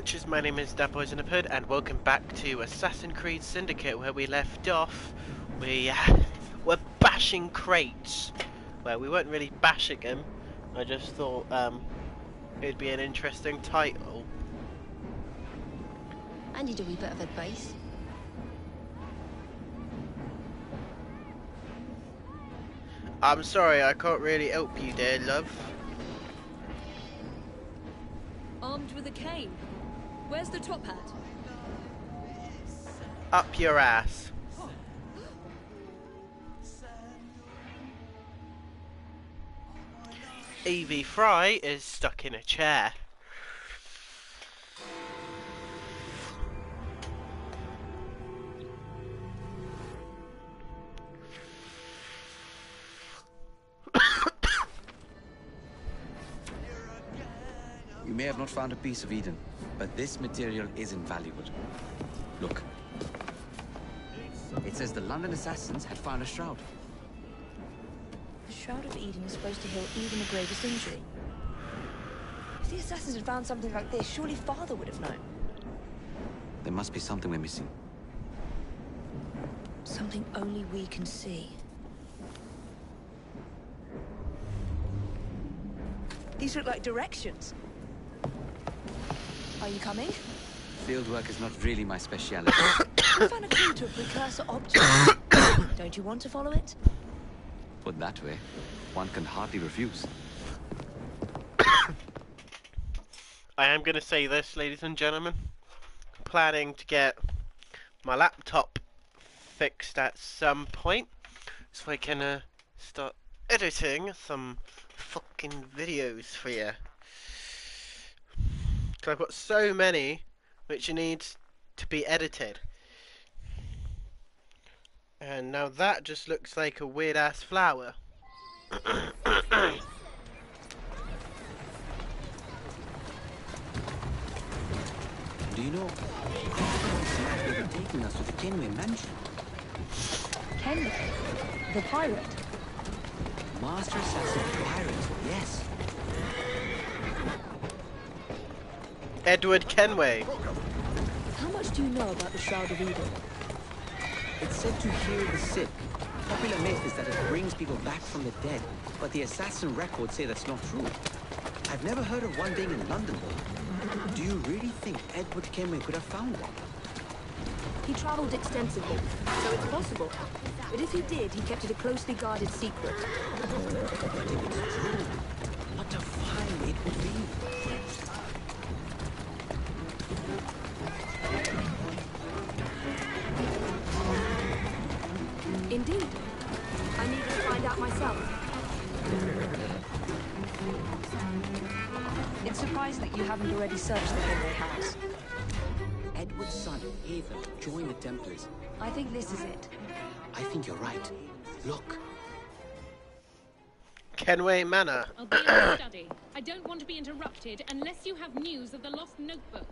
watchers, my name is Dad Boys in a Hood, and welcome back to Assassin's Creed Syndicate, where we left off. We're bashing crates. Well, we weren't really bashing them. I just thought it'd be an interesting title. I need a wee bit of advice. I'm sorry, I can't really help you there, love. Armed with a cane. Where's the top hat? Up your ass. Evie Fry is stuck in a chair. You may have not found a piece of Eden, but this material is invaluable. Look. It says the London assassins had found a shroud. The Shroud of Eden is supposed to heal even the gravest injury. If the assassins had found something like this, surely Father would have known. There must be something we're missing. Something only we can see. These look like directions. Are you coming? Fieldwork is not really my speciality. I found a clue to a precursor object. Don't you want to follow it? Put that way, one can hardly refuse. I am going to say this, ladies and gentlemen. I'm planning to get my laptop fixed at some point, so I can start editing some fucking videos for you. Because I've got so many which needs to be edited. And now that just looks like a weird ass flower. Do you know, Crawford seems to be overtaking us with Kenway Mansion. Kenway? The pirate? Master Assassin Pirate, yes. Edward Kenway. How much do you know about the Shroud of Eden? It's said to heal the sick. Popular myth is that it brings people back from the dead, but the assassin records say that's not true. I've never heard of one being in London, though. Do you really think Edward Kenway could have found one? He travelled extensively, so it's possible. But if he did, he kept it a closely guarded secret. But if it's true, what a find it would be. Indeed. I need to find out myself. It's surprising that you haven't already searched the Kenway house. Edward's son, Haven, joined the Templars. I think this is it. I think you're right. Look. Kenway Manor. I'll be in the study. I don't want to be interrupted unless you have news of the lost notebook.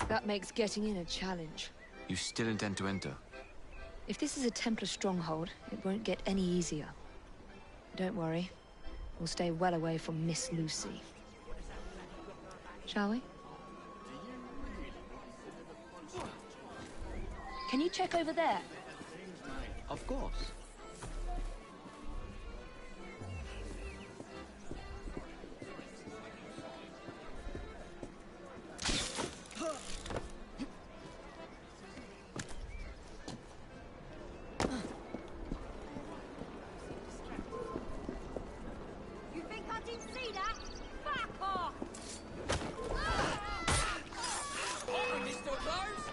That makes getting in a challenge. You still intend to enter? If this is a Templar stronghold, it won't get any easier. Don't worry. We'll stay well away from Miss Lucy. Shall we? Can you check over there? Of course. You think I didn't see that? Fuck off! Open this door closed?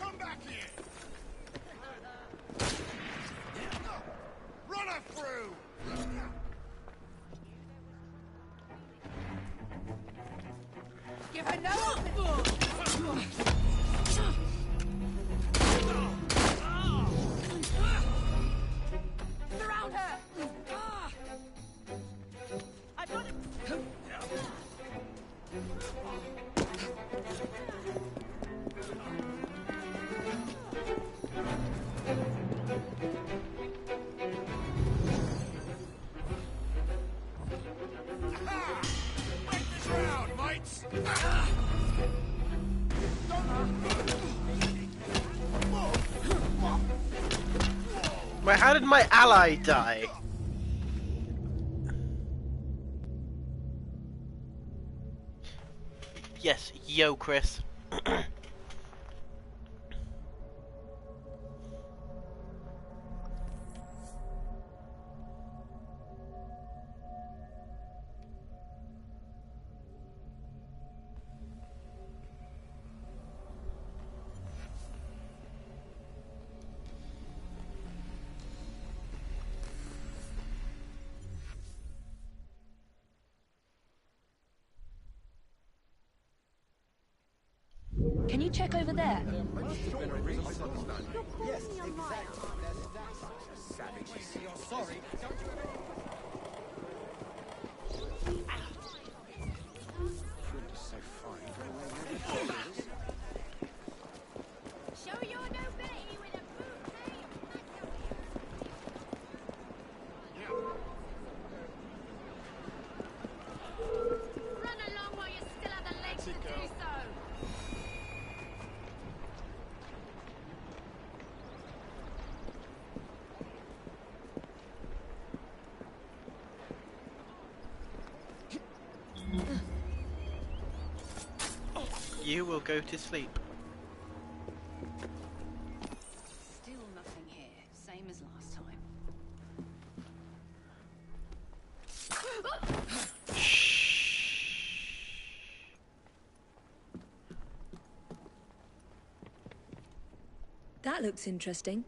Come back here! Run her through! Give her no open! Ha! Wreck this round, mates! Wait, how did my ally die? Yes, yo, Chris. Can you check over there? Show your nobility with a bouquet of magnolia. Run along while you still have the legs to do so. You will go to sleep. Still nothing here. Same as last time. Shh. That looks interesting.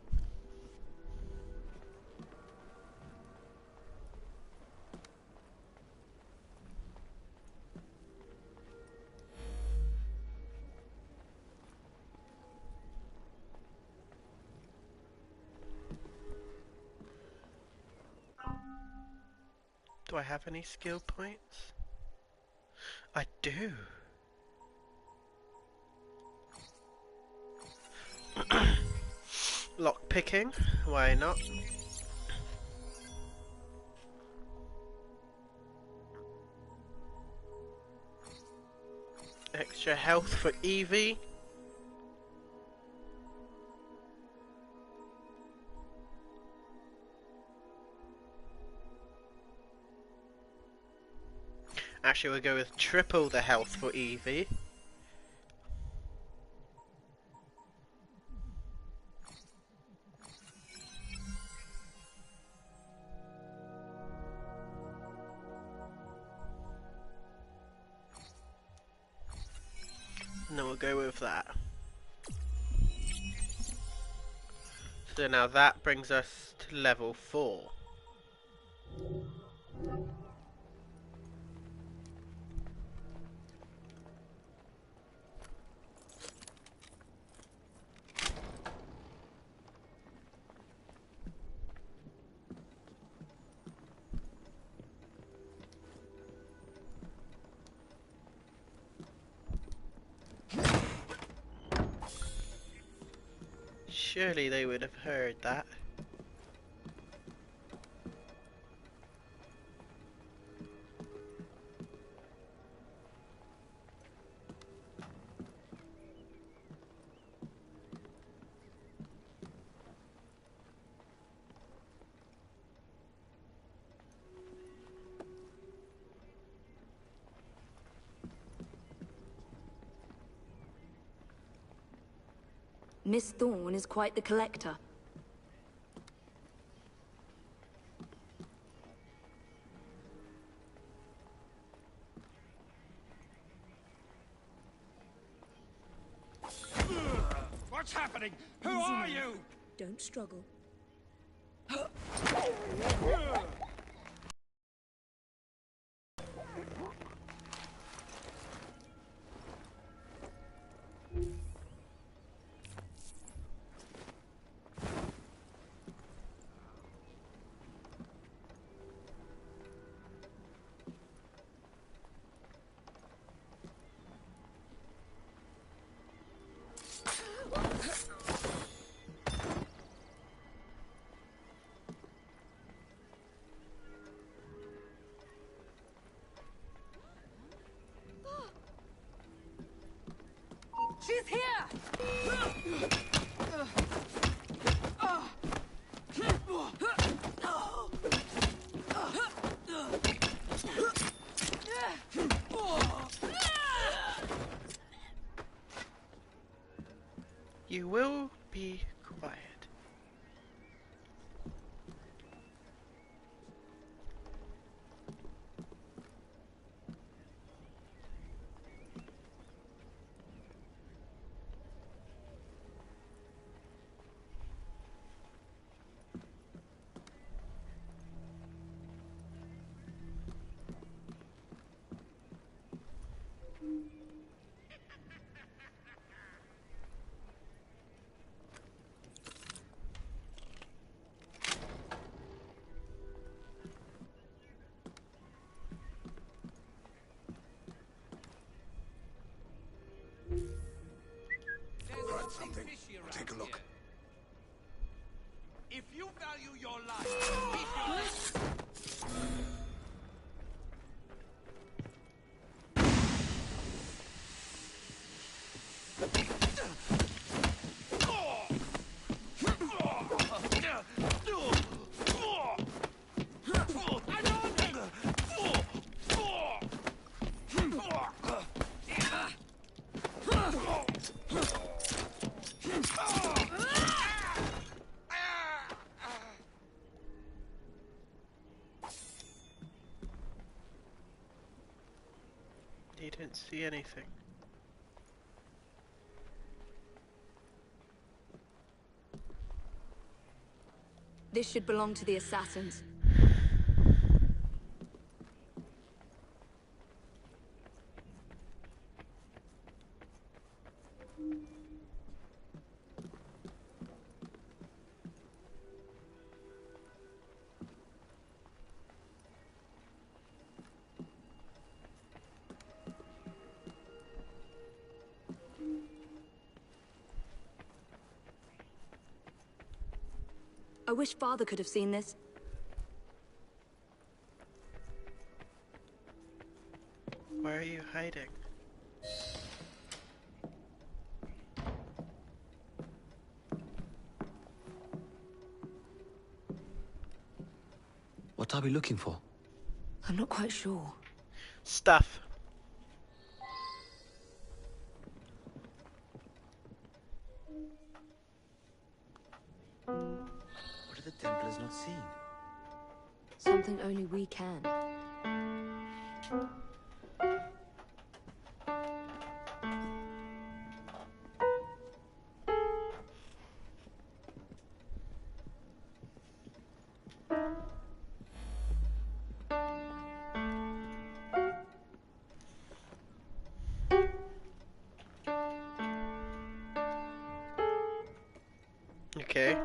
Do I have any skill points? I do. Lock picking, why not? Extra health for Evie. Actually, we'll go with triple the health for Evie. And then we'll go with that. So now that brings us to level 4. Surely they would have heard that. Miss Thorne is quite the collector. What's happening? Who are you? Don't struggle. She's here! You will be quiet. Something. Take a look. If you value your life, keep your distance. You didn't see anything. This should belong to the assassins. I wish Father could have seen this. Where are you hiding? What are we looking for? I'm not quite sure. Stuff. What are the Templars not seeing? Something only we can. Okay.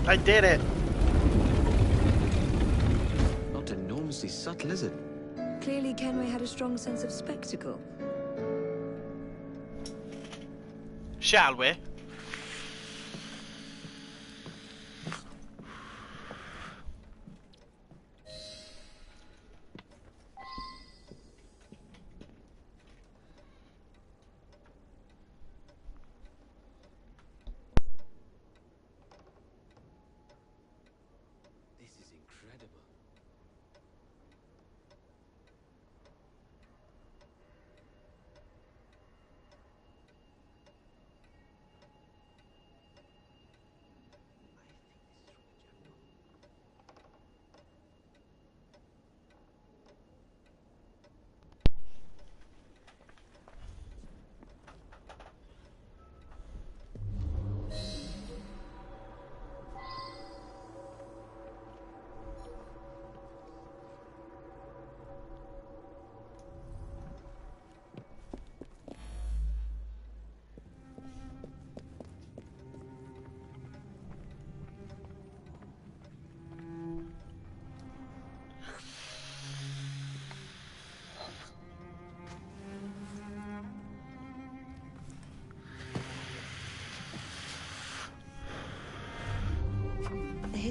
I did it! Not enormously subtle, is it? Clearly Kenway had a strong sense of spectacle. Shall we? This is incredible.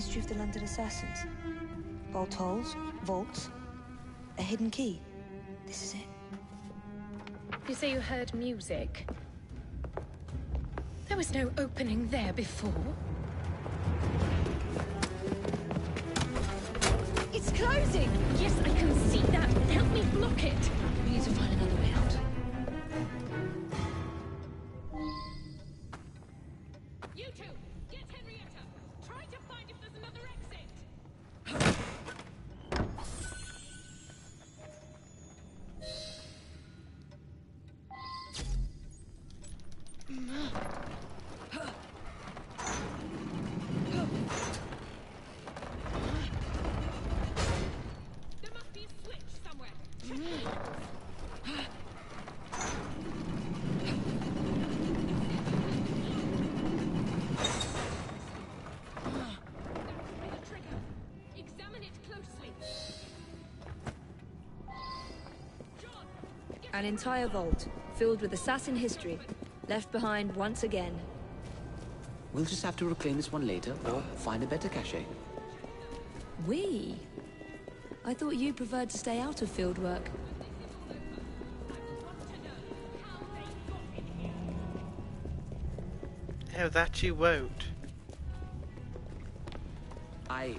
history of the London assassins. Bolt holes, vaults, a hidden key. This is it. You say you heard music? There was no opening there before. It's closing! Yes, I can see that. Help me block it. We need to find another way out. You two, get Henrietta. Try to find if there's another exit. There must be a switch somewhere. The trigger. Examine it closely. John, get An entire vault, filled with assassin history, left behind once again. We'll just have to reclaim this one later, or find a better cache. We? I thought you preferred to stay out of field work. No, that you won't. I...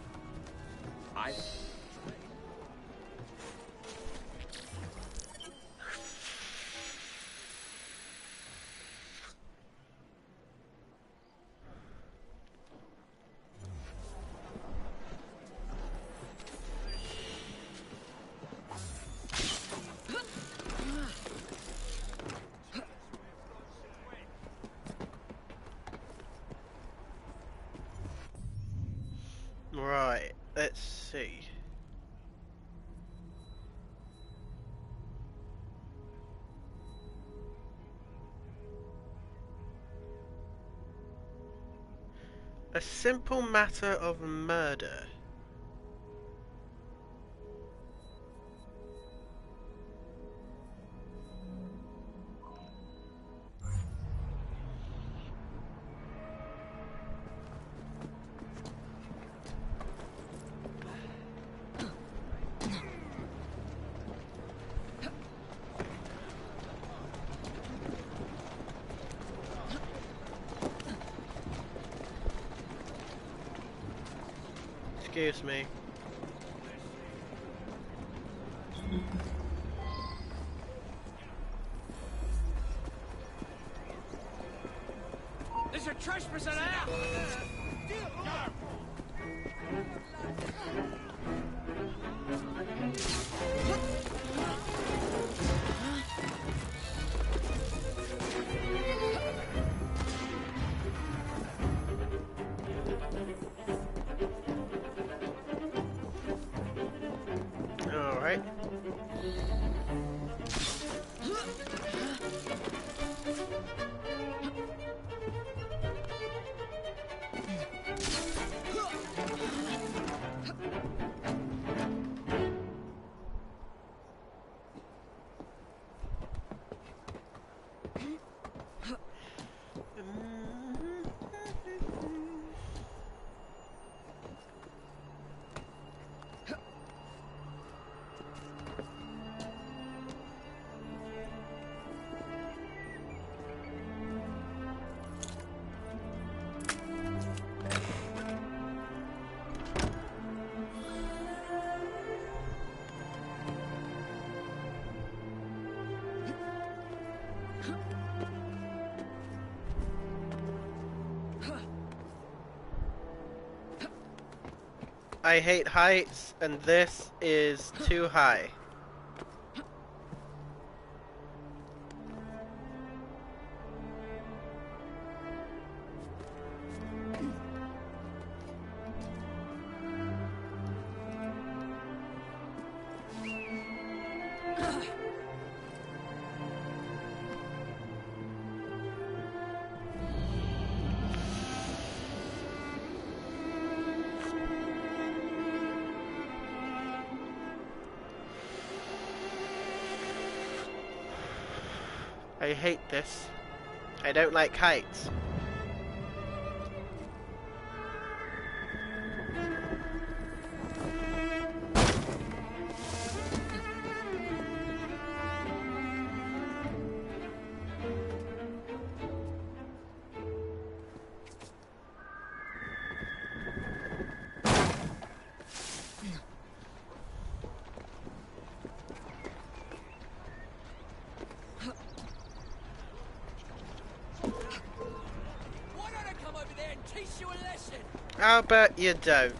Right, let's see. A simple matter of murder. Excuse me. There's a trespasser there! Alright. I hate heights, and this is too high. I hate this. I don't like heights. How about you don't?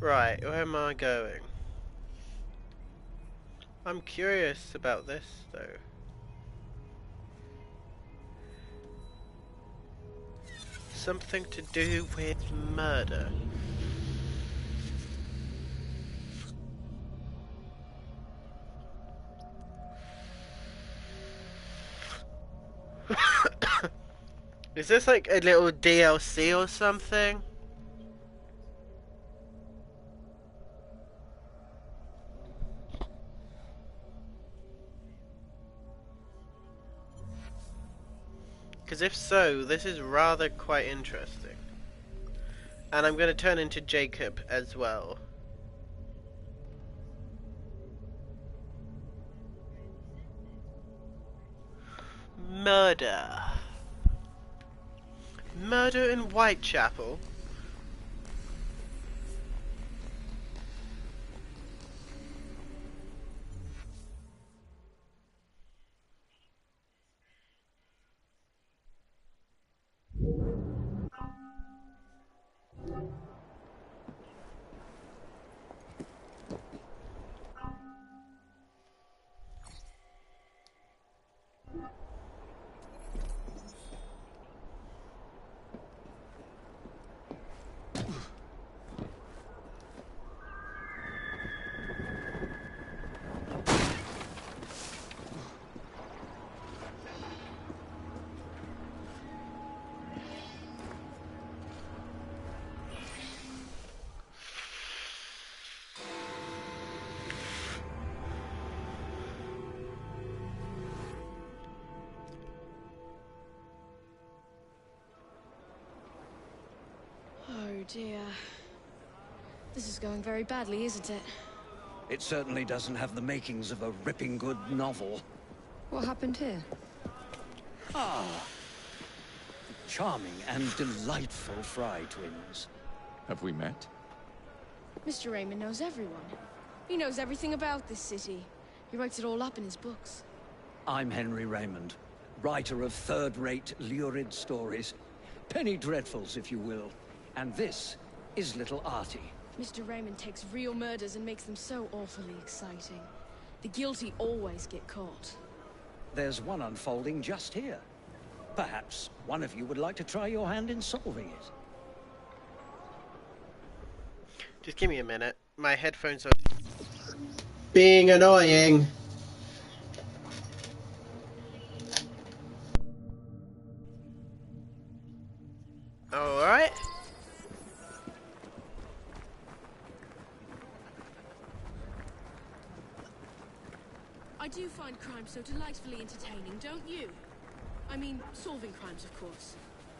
Right, where am I going? I'm curious about this, though. Something to do with murder. Is this like a little DLC or something? Because if so, this is rather quite interesting. And I'm going to turn into Jacob as well. Murder. Murder in Whitechapel? Oh dear. This is going very badly, isn't it? It certainly doesn't have the makings of a ripping good novel. What happened here? Ah, charming and delightful Fry twins. Have we met? Mr. Raymond knows everyone. He knows everything about this city. He writes it all up in his books. I'm Henry Raymond, writer of third-rate, lurid stories. Penny dreadfuls, if you will. And this is little Artie. Mr. Raymond takes real murders and makes them so awfully exciting. The guilty always get caught. There's one unfolding just here. Perhaps one of you would like to try your hand in solving it. Just give me a minute. My headphones are being annoying. Alright. I do find crime so delightfully entertaining, don't you? I mean, solving crimes, of course.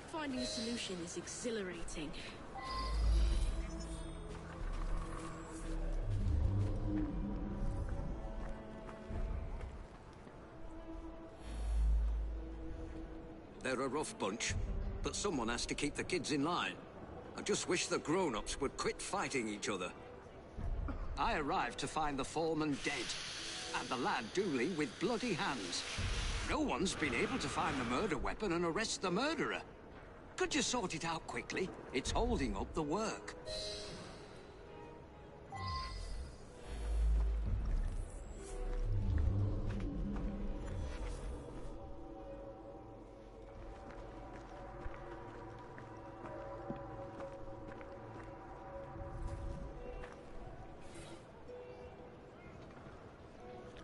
Finding a solution is exhilarating. They're a rough bunch, but someone has to keep the kids in line. I just wish the grown-ups would quit fighting each other. I arrived to find the foreman dead, and the lad dueling with bloody hands. No one's been able to find the murder weapon and arrest the murderer. Could you sort it out quickly? It's holding up the work.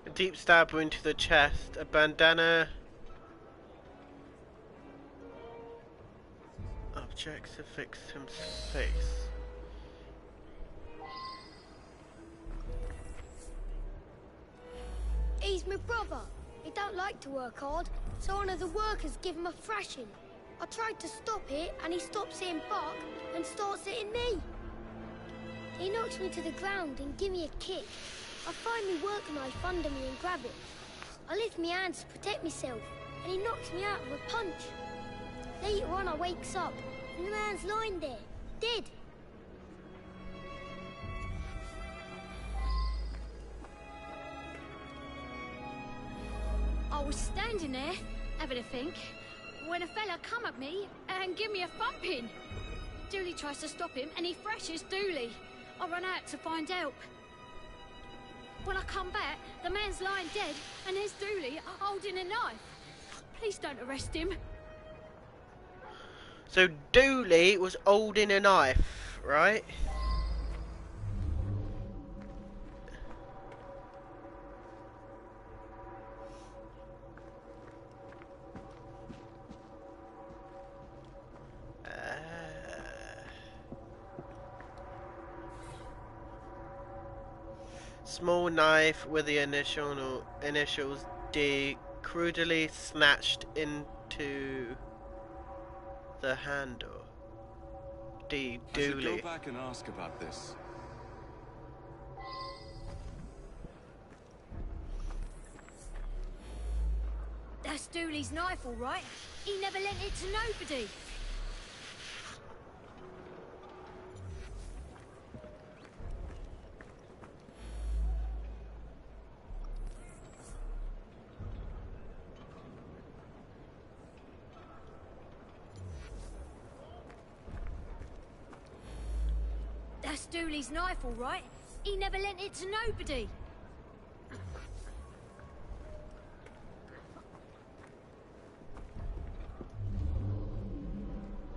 A deep stab wound to the chest, a bandana. Objects affix his face. He's my brother. He don't like to work hard, so one of the workers give him a thrashing. I tried to stop it, and he stops hitting Buck and starts hitting me. He knocks me to the ground and give me a kick. I find my work knife under me and grab it. I lift my hands to protect myself, and he knocks me out with a punch. Later on, I wakes up, and the man's lying there, dead. I was standing there, Having a think, when a fella come at me and give me a thumping. Dooley tries to stop him and he thrashes Dooley. I run out to find help. When I come back, the man's lying dead and there's Dooley holding a knife. Please don't arrest him. So Dooley was holding a knife, right? Small knife with the initials D crudely snatched into the handle. D. I should Dooley. go back and ask about this. That's Dooley's knife, all right. He never lent it to nobody. That's Dooley's knife, all right. He never lent it to nobody.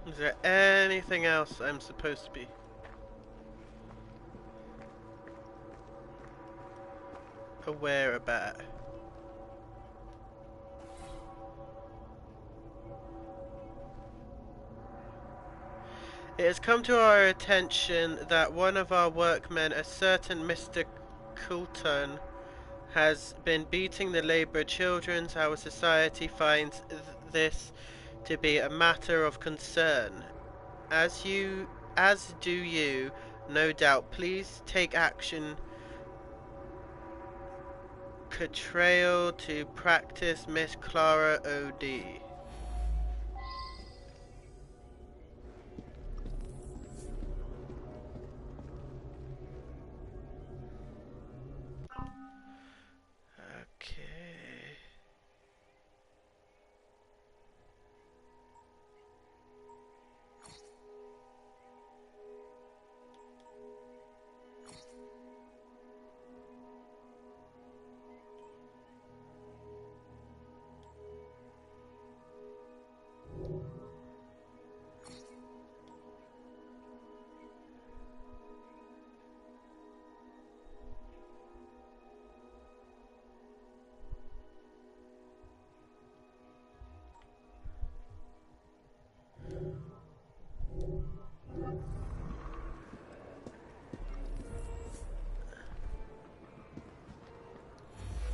Is there anything else I'm supposed to be aware about? It has come to our attention that one of our workmen, a certain Mr. Coulton, has been beating the labourer children. Our society finds this to be a matter of concern. As do you, no doubt. Please take action. Portrayal to practice, Miss Clara O.D.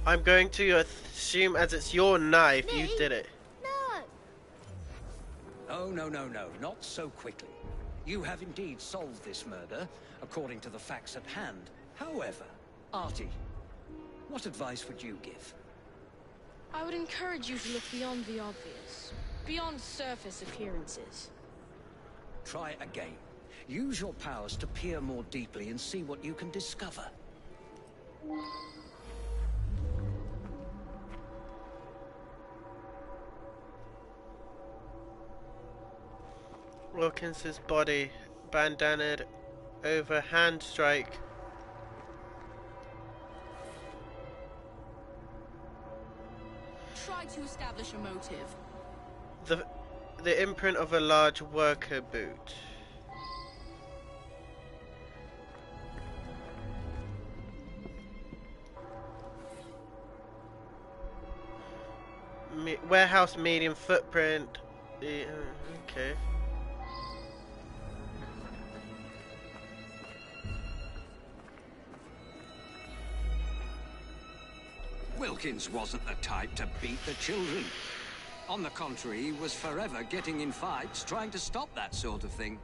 I'm going to assume, as it's your knife, you did it. Oh, no, not so quickly. You have indeed solved this murder, according to the facts at hand. However, Artie, what advice would you give? I would encourage you to look beyond the obvious, beyond surface appearances. Try again. Use your powers to peer more deeply and see what you can discover. Wilkins's body, bandanaed over hand strike. Try to establish a motive. The imprint of a large worker boot. Warehouse medium footprint. Okay. Wilkins wasn't the type to beat the children. On the contrary, he was forever getting in fights, trying to stop that sort of thing.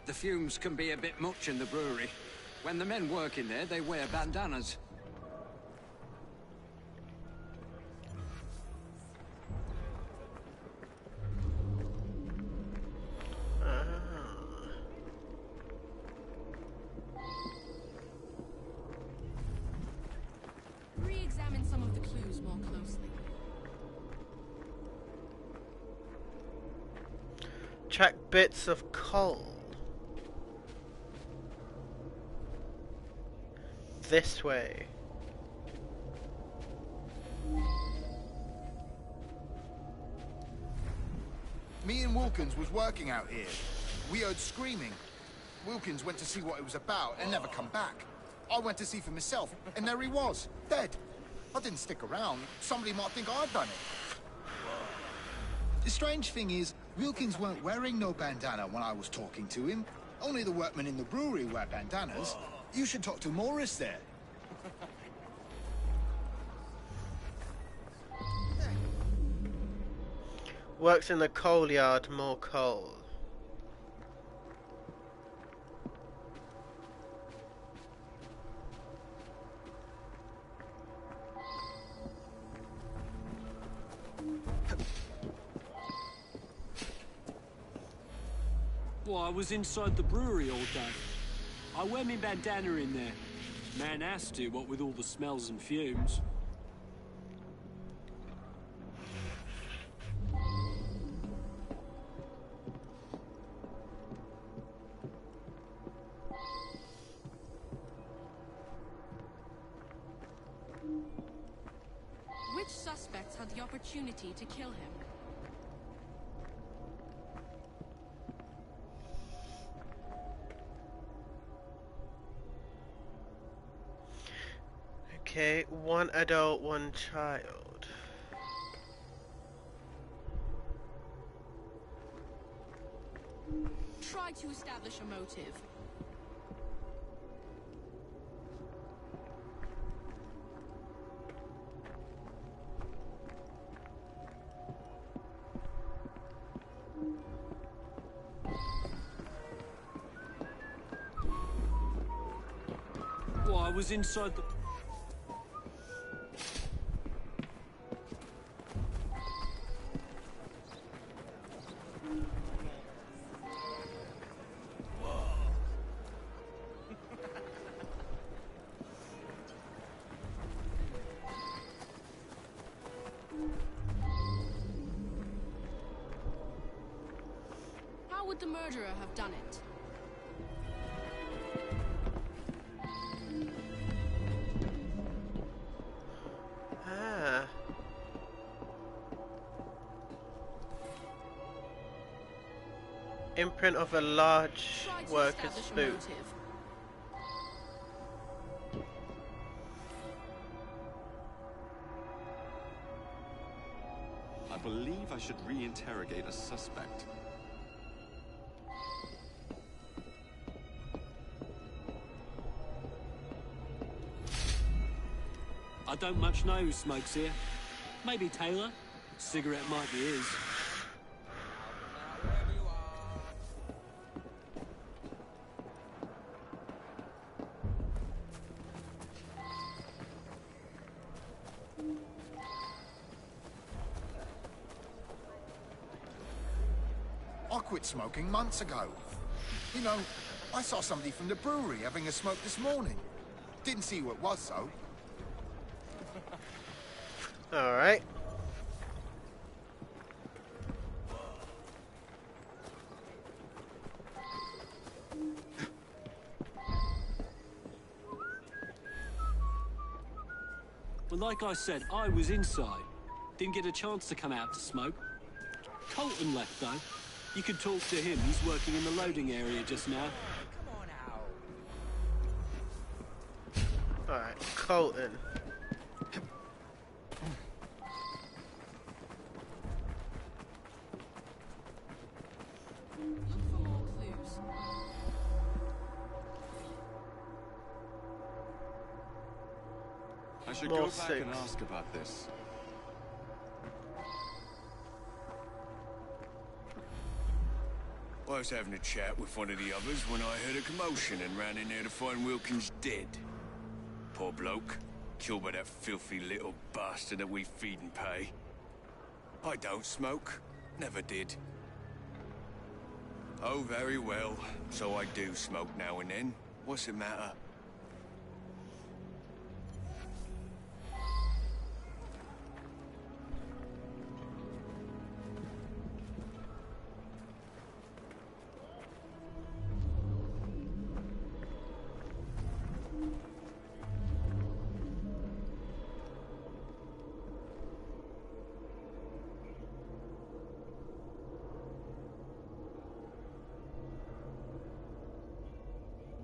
The fumes can be a bit much in the brewery. When the men work in there, they wear bandanas. Re-examine some of the clues more closely. Track bits of coal. This way. Me and Wilkins was working out here. We heard screaming. Wilkins went to see what it was about and never come back. I went to see for myself, and there he was, dead. I didn't stick around. Somebody might think I'd done it. The strange thing is, Wilkins weren't wearing no bandana when I was talking to him. Only the workmen in the brewery wear bandanas. You should talk to Morris there. Works in the coal yard, more coal. Well, I was inside the brewery all day. I wear me bandana in there. Man has to, what with all the smells and fumes. Which suspects had the opportunity to kill him? Okay, one adult, one child. Try to establish a motive. Well, I was inside the... How would the murderer have done it? Ah. Imprint of a large Try to worker's establish a boot. motive. I believe I should re-interrogate a suspect. I don't much know who smokes here. Maybe Taylor? Cigarette might be his. I quit smoking months ago. You know, I saw somebody from the brewery having a smoke this morning. Didn't see who it was, though. Alright. Well, like I said, I was inside. Didn't get a chance to come out to smoke. Colton left, though. You could talk to him. He's working in the loading area just now. Alright, Colton. Look for more clues. I should More go back six. and ask about this. I was having a chat with one of the others when I heard a commotion and ran in there to find Wilkins dead. Poor bloke, killed by that filthy little bastard that we feed and pay. I don't smoke, never did. Oh, very well, so I do smoke now and then. What's the matter?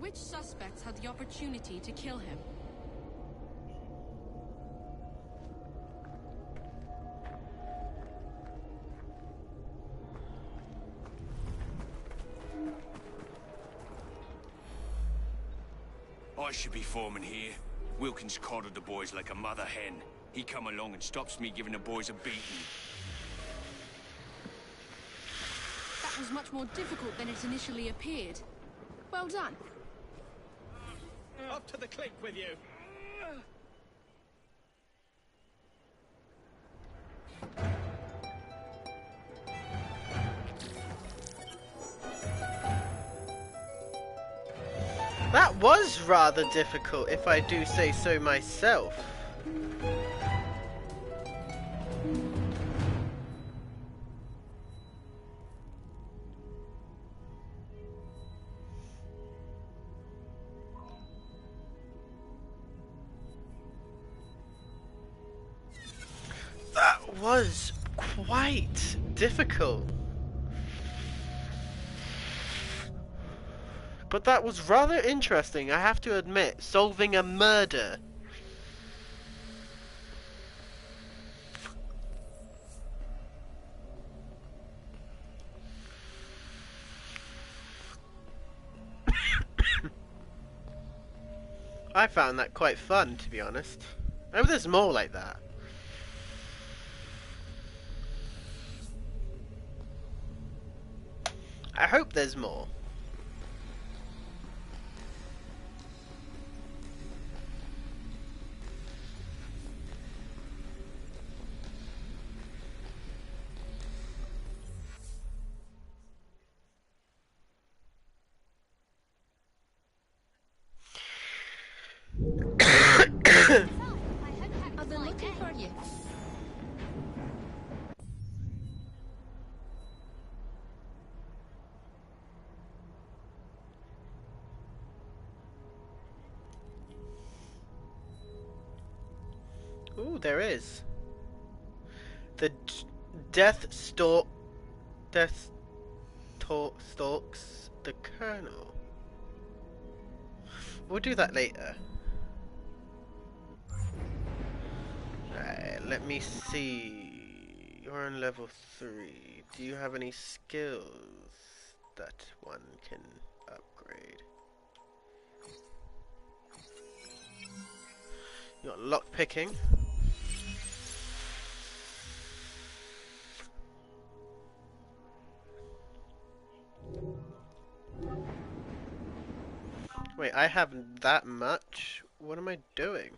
Which suspects had the opportunity to kill him? I should be foreman here. Wilkins coddled the boys like a mother hen. He come along and stops me giving the boys a beating. That was much more difficult than it initially appeared. Well done. Up to the clink with you. That was rather difficult, if I do say so myself. That was quite difficult. But that was rather interesting, I have to admit, solving a murder. I found that quite fun, to be honest. I hope there's more like that. I hope there's more. I've been looking for you. Ooh, there is. The Death stalks the Colonel. We'll do that later. Right, let me see. You're on level 3. Do you have any skills that one can upgrade? You got lock picking. Wait, I have that much? What am I doing?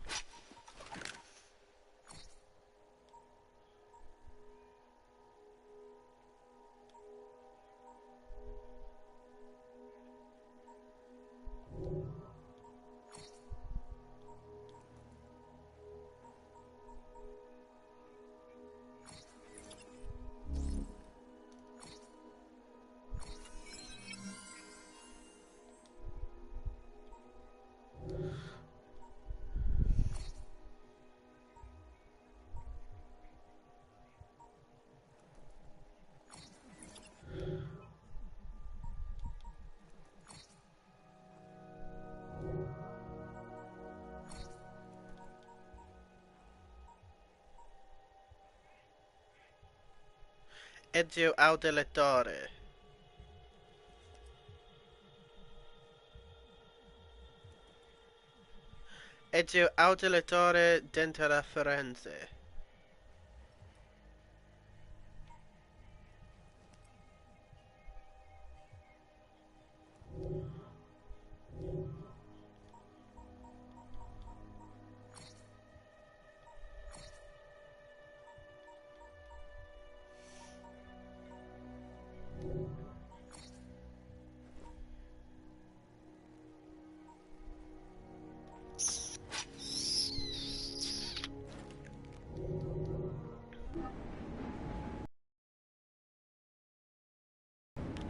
Ezio Audilatore. Ezio Audilatore Dentara Forense.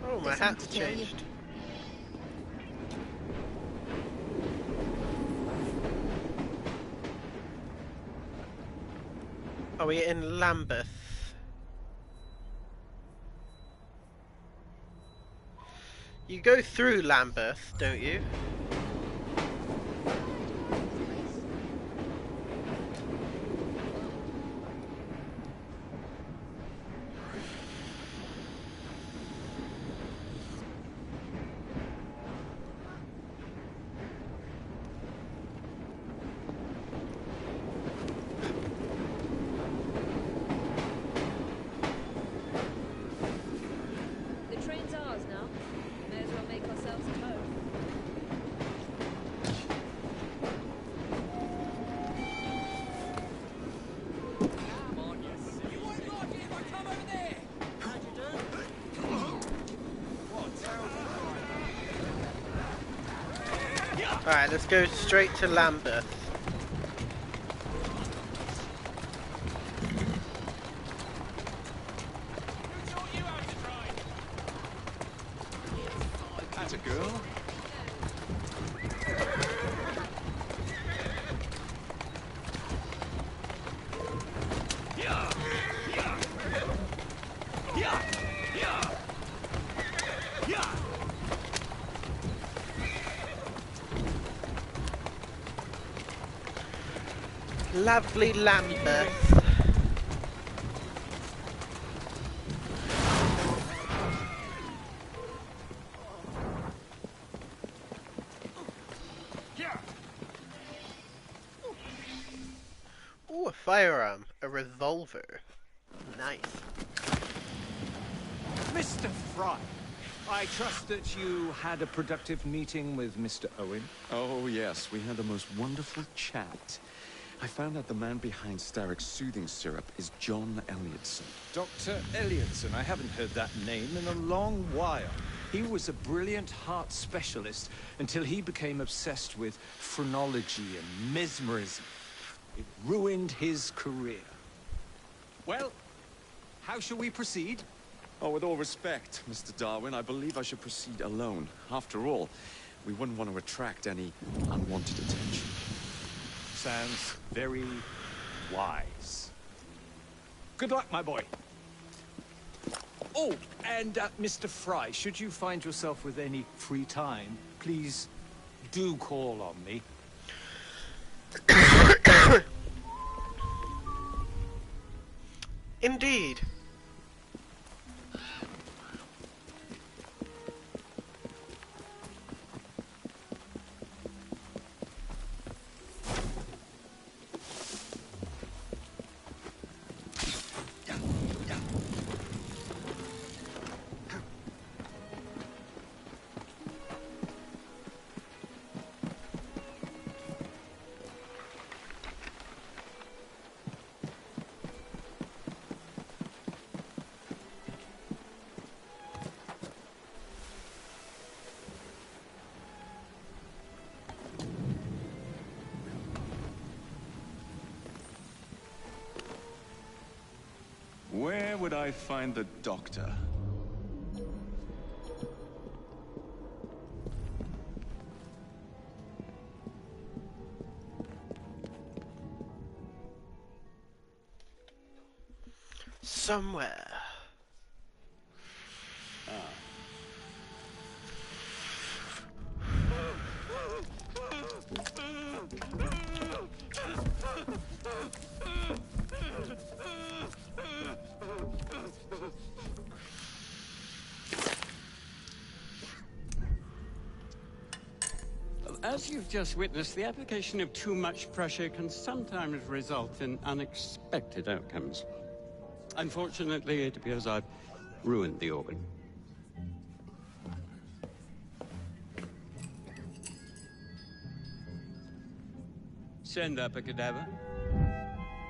Oh, my hat's changed. Are we in Lambeth? You go through Lambeth, don't you? Alright, let's go straight to Lambeth. That's a girl. Lovely Lambeth. Ooh, a firearm. A revolver. Nice. Mr. Fry, I trust that you had a productive meeting with Mr. Owen? Oh, yes. We had the most wonderful chat. I found out the man behind Starrick's soothing syrup is John Elliotson. Dr. Elliotson, I haven't heard that name in a long while. He was a brilliant heart specialist until he became obsessed with phrenology and mesmerism. It ruined his career. Well, how shall we proceed? Oh, with all respect, Mr. Darwin, I believe I should proceed alone. After all, we wouldn't want to attract any unwanted attention. Sounds very wise. Good luck, my boy. Oh, and Mr. Fry, should you find yourself with any free time, please do call on me. Indeed. Where would I find the doctor? Somewhere. As you've just witnessed, the application of too much pressure can sometimes result in unexpected outcomes. Unfortunately, it appears I've ruined the organ. Send up a cadaver.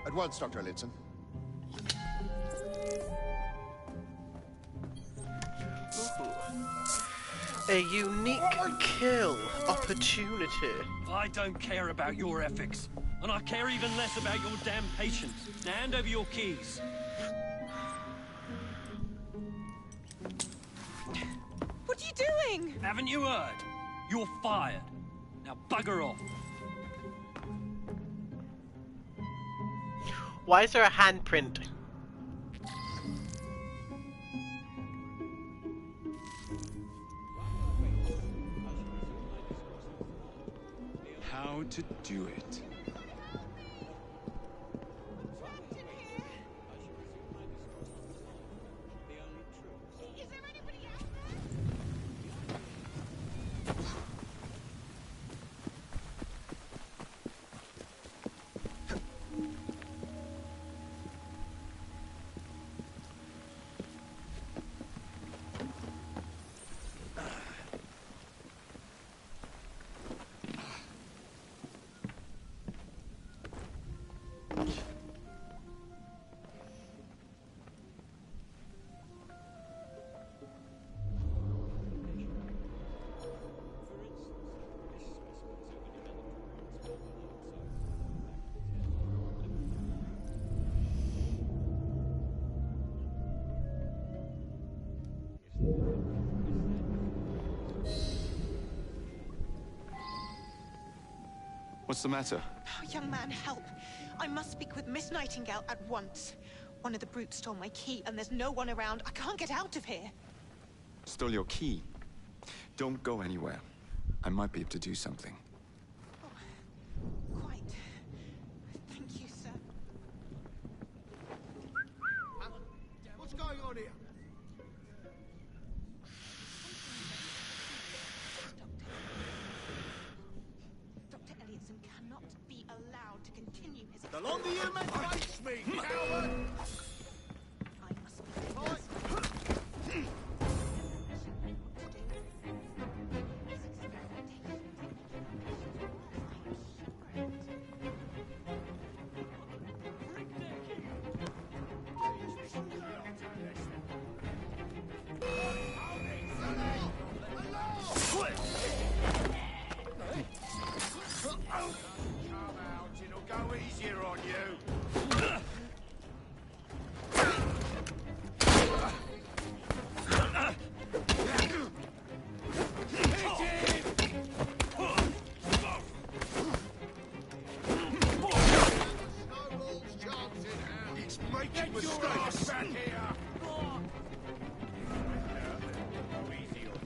At once, Dr. Elliotson. A unique kill opportunity. I don't care about your ethics, and I care even less about your damn patience. Now hand over your keys. What are you doing? Haven't you heard? You're fired. Now bugger off. Why is there a handprint? How to do it. What's the matter? Oh, young man, help. I must speak with Miss Nightingale at once. One of the brutes stole my key, and there's no one around. I can't get out of here. Stole your key. Don't go anywhere. I might be able to do something. Oh, quite. Thank you, sir. What's going on here? Dr. Elliotson cannot be allowed to continue his... The longer you face me, coward! I must be... Come out, it'll go easier on you. It's making mistakes back here. Easy on you.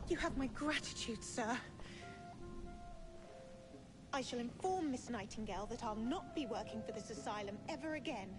You have my gratitude, sir. I shall inform Miss Nightingale that I'll not be working for this asylum ever again.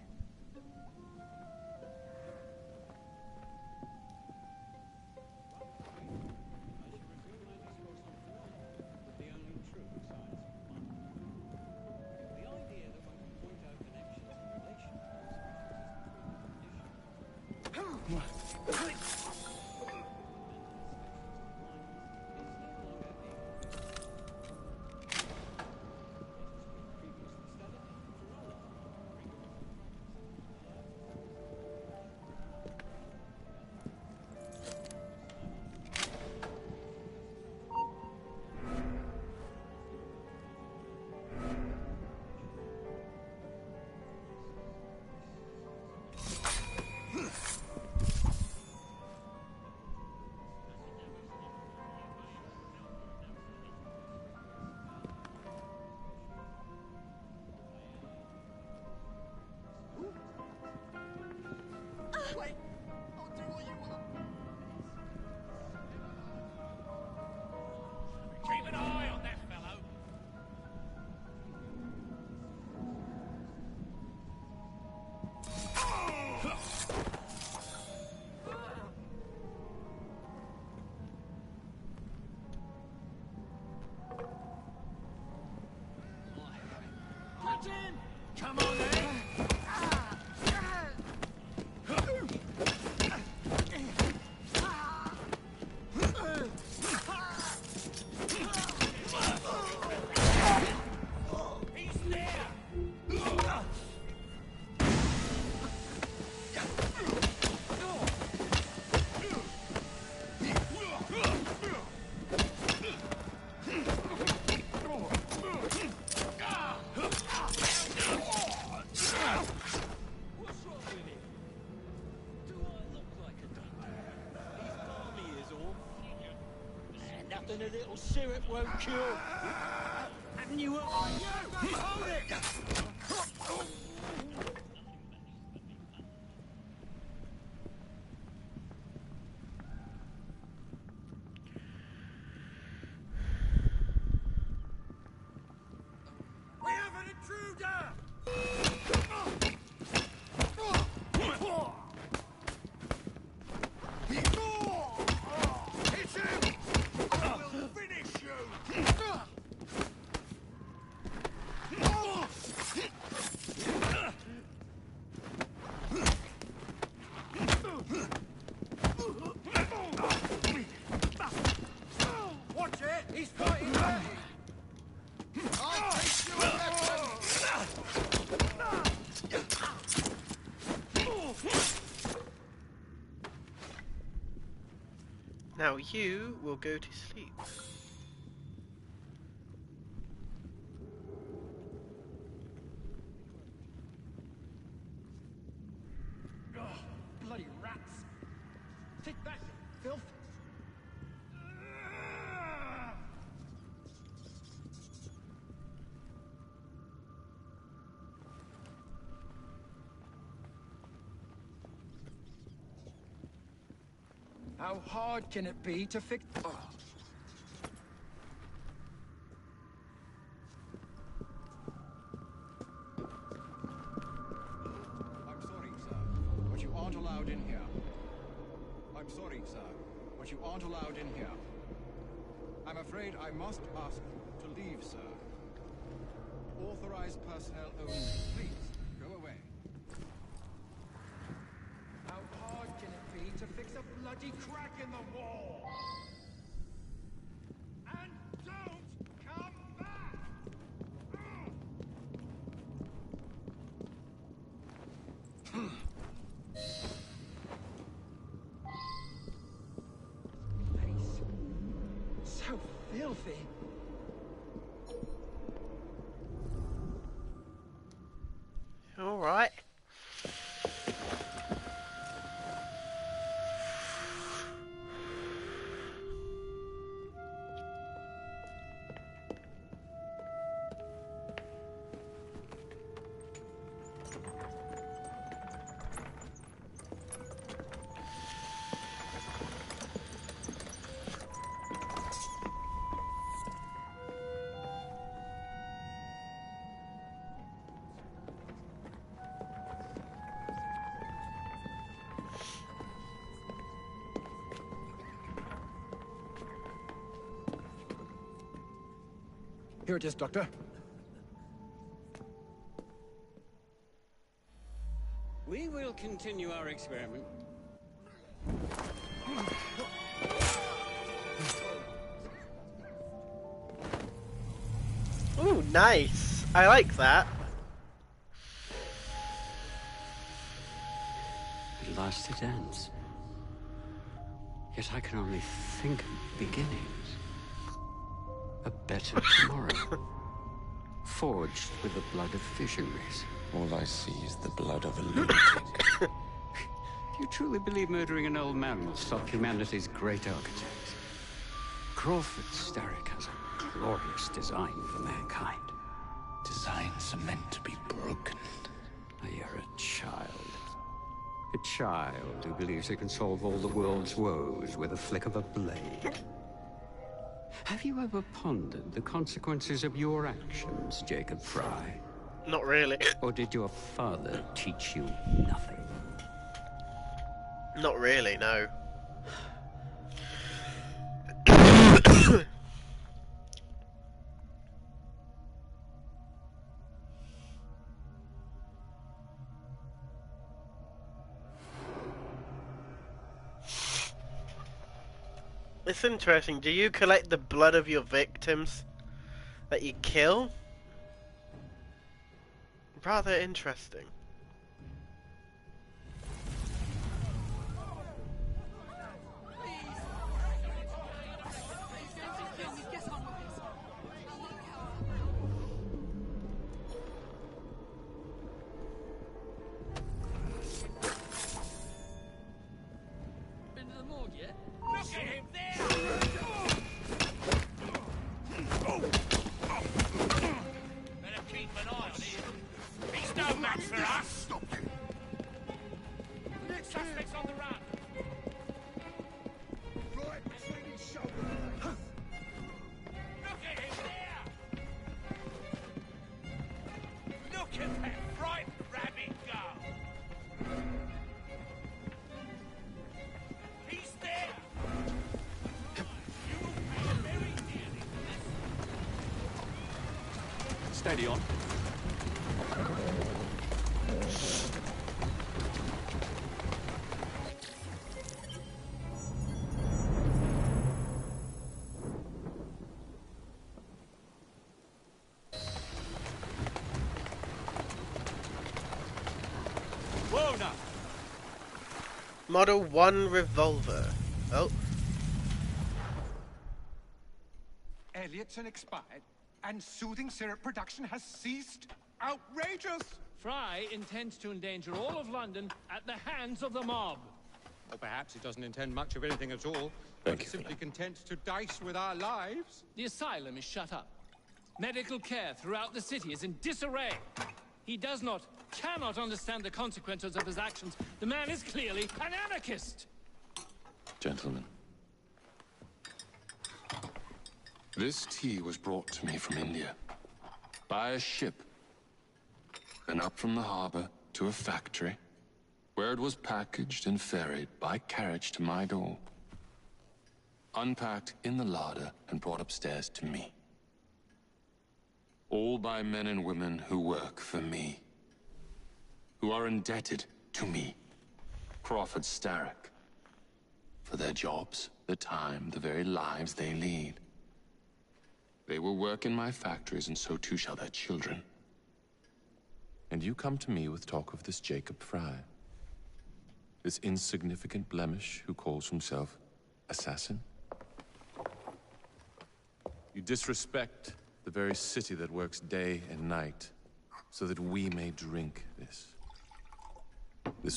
Wait! I'll do what you want. Keep an eye on that fellow. Catch him! Come on then! Nothing a little syrup won't cure. fatten you up. Hold it! We have an intruder! Hit him! I will finish you! Watch it! He's fighting back! I'll teach you a lesson! Now you will go to sleep. Bloody rats! Take that, you filth! How hard can it be to fix... Oh. I'm sorry, sir, but you aren't allowed in here. I'm sorry, sir, but you aren't allowed in here. I'm afraid I must ask you to leave, sir. Authorized personnel only. Please, go away. How hard can it be to fix a bloody crack in the wall? And don't come back! So filthy. All right. Here it is, Doctor. We will continue our experiment. Ooh, nice. I like that. At last it ends. Yet I can only think of beginnings. A better tomorrow. Forged with the blood of visionaries. All I see is the blood of a lunatic. Do you truly believe murdering an old man will stop humanity's great architects? Crawford's Starrick has a glorious design for mankind. Designs are meant to be broken. You're a child. A child who believes it can solve all the world's woes with a flick of a blade. Have you ever pondered the consequences of your actions, Jacob Fry? Not really. Or did your father teach you nothing? Not really, no. It's interesting. Do you collect the blood of your victims that you kill? Rather interesting. Been to the morgue yet? Look at him there! an eye on him. He's no match for us. Stop it. Suspects on the run. Right between his shoulders. Look at him there. Look at that frightened rabbit go. He's there. You will pay very dearly for this. Steady on. Whoa now. Model 1 revolver. Oh. Elliotson expired, and soothing syrup production has ceased. Outrageous! Fry intends to endanger all of London at the hands of the mob. Or perhaps he doesn't intend much of anything at all. Thank but you. simply content to dice with our lives. The asylum is shut up. Medical care throughout the city is in disarray. He cannot understand the consequences of his actions. The man is clearly an anarchist! Gentlemen, this tea was brought to me from India by a ship, then up from the harbor to a factory, where it was packaged and ferried by carriage to my door, unpacked in the larder and brought upstairs to me. All by men and women who work for me, who are indebted to me, Crawford Starrick, for their jobs, the time, the very lives they lead. They will work in my factories, and so too shall their children. And you come to me with talk of this Jacob Fry, this insignificant blemish who calls himself assassin? You disrespect the very city that works day and night so that we may drink this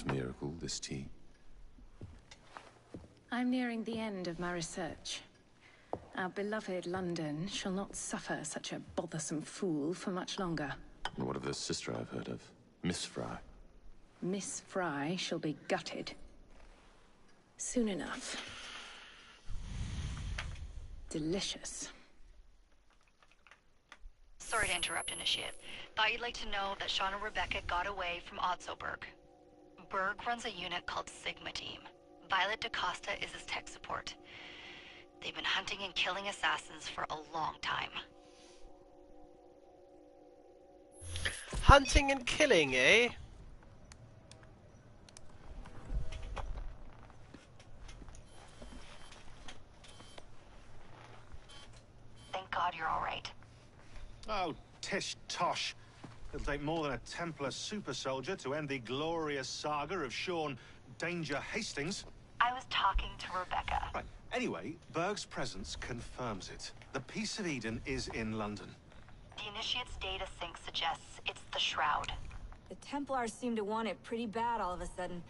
miracle, this tea. I'm nearing the end of my research. Our beloved London shall not suffer such a bothersome fool for much longer. And what of the sister I've heard of, Miss Fry? Miss Fry shall be gutted. Soon enough. Delicious. Sorry to interrupt, Initiate. Thought you'd like to know that Sean and Rebecca got away from Otzoberg. Berg runs a unit called Sigma Team. Violet DaCosta is his tech support. They've been hunting and killing assassins for a long time. Hunting and killing, eh? Thank God you're all right. Oh, tish tosh. It'll take more than a Templar super soldier to end the glorious saga of Sean Danger Hastings. I was talking to Rebecca. Right. Anyway, Berg's presence confirms it. The Peace of Eden is in London. The Initiate's data sync suggests it's the Shroud. The Templars seem to want it pretty bad all of a sudden.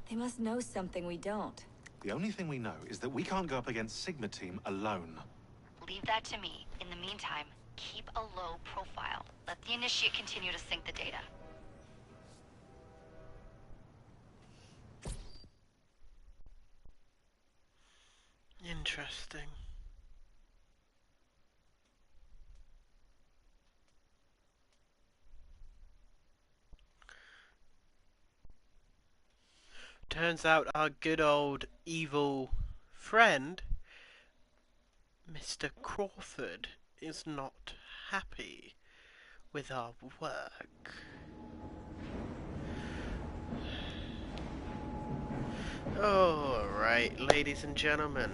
They must know something we don't. The only thing we know is that we can't go up against Sigma Team alone. Leave that to me. In the meantime, keep a low profile. Let the Initiate continue to sync the data. Interesting. Turns out our good old evil friend, Mr. Crawford, is not happy with our work. Alright, ladies and gentlemen.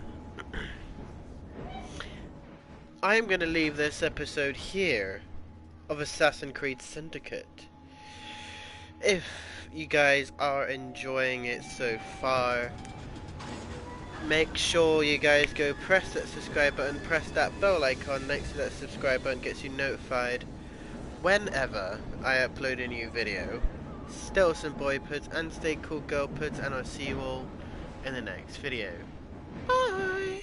I'm going to leave this episode here of Assassin's Creed Syndicate. If you guys are enjoying it so far, make sure you guys go press that subscribe button, press that bell icon next to that subscribe button, gets you notified whenever I upload a new video. Still some boy puds and stay cool girl puds, and I'll see you all in the next video. Bye!